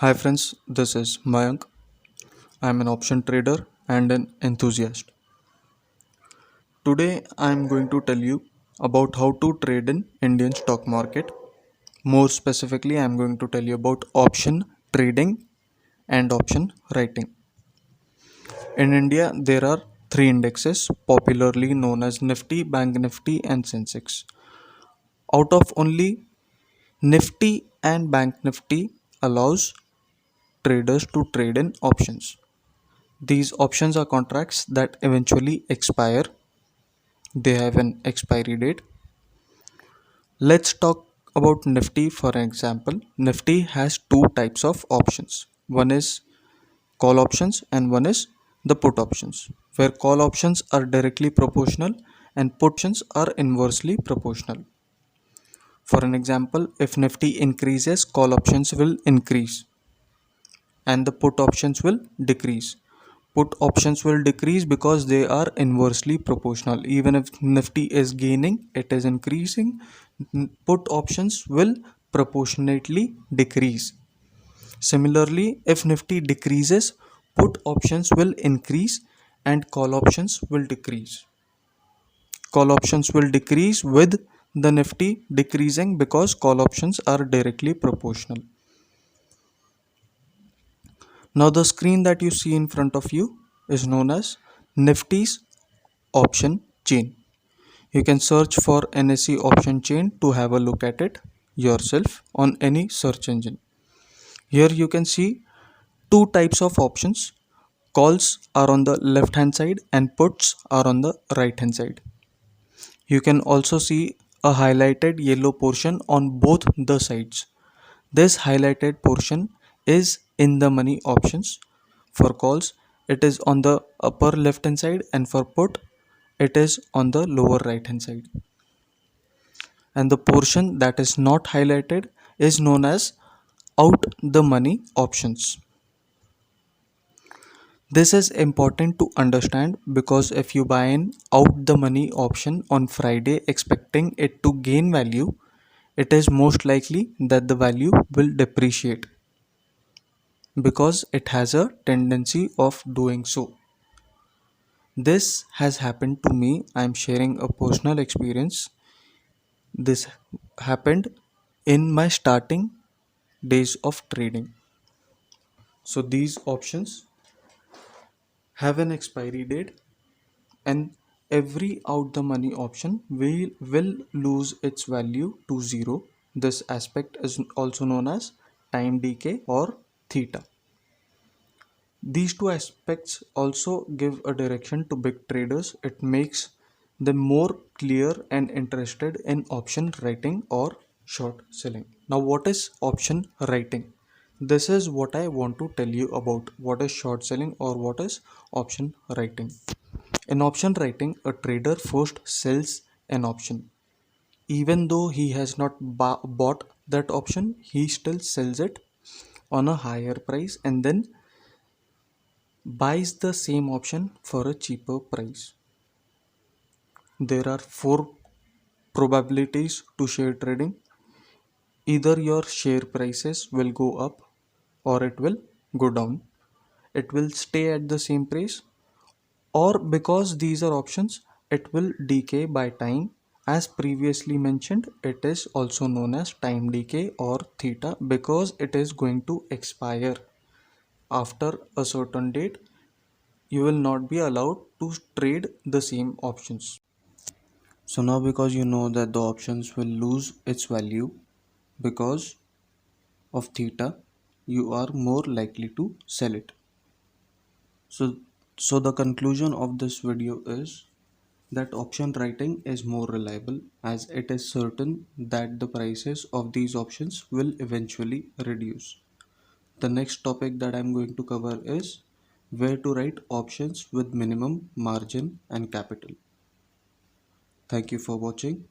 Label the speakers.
Speaker 1: Hi friends, this is Mayank. I am an option trader and an enthusiast. Today I am going to tell you about how to trade in Indian stock market. More specifically, I am going to tell you about option trading and option writing. In India, there are three indexes popularly known as Nifty, Bank Nifty and Sensex. Out of only Nifty and Bank Nifty allows traders to trade in options. These options are contracts that eventually expire. They have an expiry date. Let's talk about Nifty for example. Nifty has two types of options. One is call options and one is the put options, where call options are directly proportional and put options are inversely proportional. For an example, if Nifty increases, call options will increase and the put options will decrease. Put options will decrease because they are inversely proportional. Even if Nifty is gaining, it is increasing. Put options will proportionately decrease. Similarly, if Nifty decreases, put options will increase and call options will decrease. Call options will decrease with the Nifty decreasing because call options are directly proportional. Now the screen that you see in front of you is known as Nifty's option chain. You can search for NSE option chain to have a look at it yourself on any search engine. Here you can see two types of options. Calls are on the left hand side and puts are on the right hand side. You can also see a highlighted yellow portion on both the sides. This highlighted portion is in the money options. For calls, it is on the upper left hand side, and for put, it is on the lower right hand side. And the portion that is not highlighted is known as out the money options. This is important to understand because if you buy in out the money option on Friday expecting it to gain value, it is most likely that the value will depreciate because it has a tendency of doing so. This has happened to me. I am sharing a personal experience. This happened in my starting days of trading. So these options have an expiry date and every out the money option will lose its value to zero. This aspect is also known as time decay or theta. These two aspects also give a direction to big traders. It makes them more clear and interested in option writing or short selling. Now, what is option writing? This is what I want to tell you about what is short selling or what is option writing. In option writing, a trader first sells an option. Even though he has not bought that option, he still sells it on a higher price and then buys the same option for a cheaper price. There are four probabilities to share trading. Either your share prices will go up or it will go down. It will stay at the same price, or because these are options, it will decay by time. As previously mentioned, it is also known as time decay or theta because it is going to expire after a certain date. You will not be allowed to trade the same options. So now because you know that the options will lose its value because of theta, you are more likely to sell it. So the conclusion of this video is that option writing is more reliable as it is certain that the prices of these options will eventually reduce. The next topic that I'm going to cover is where to write options with minimum margin and capital. Thank you for watching.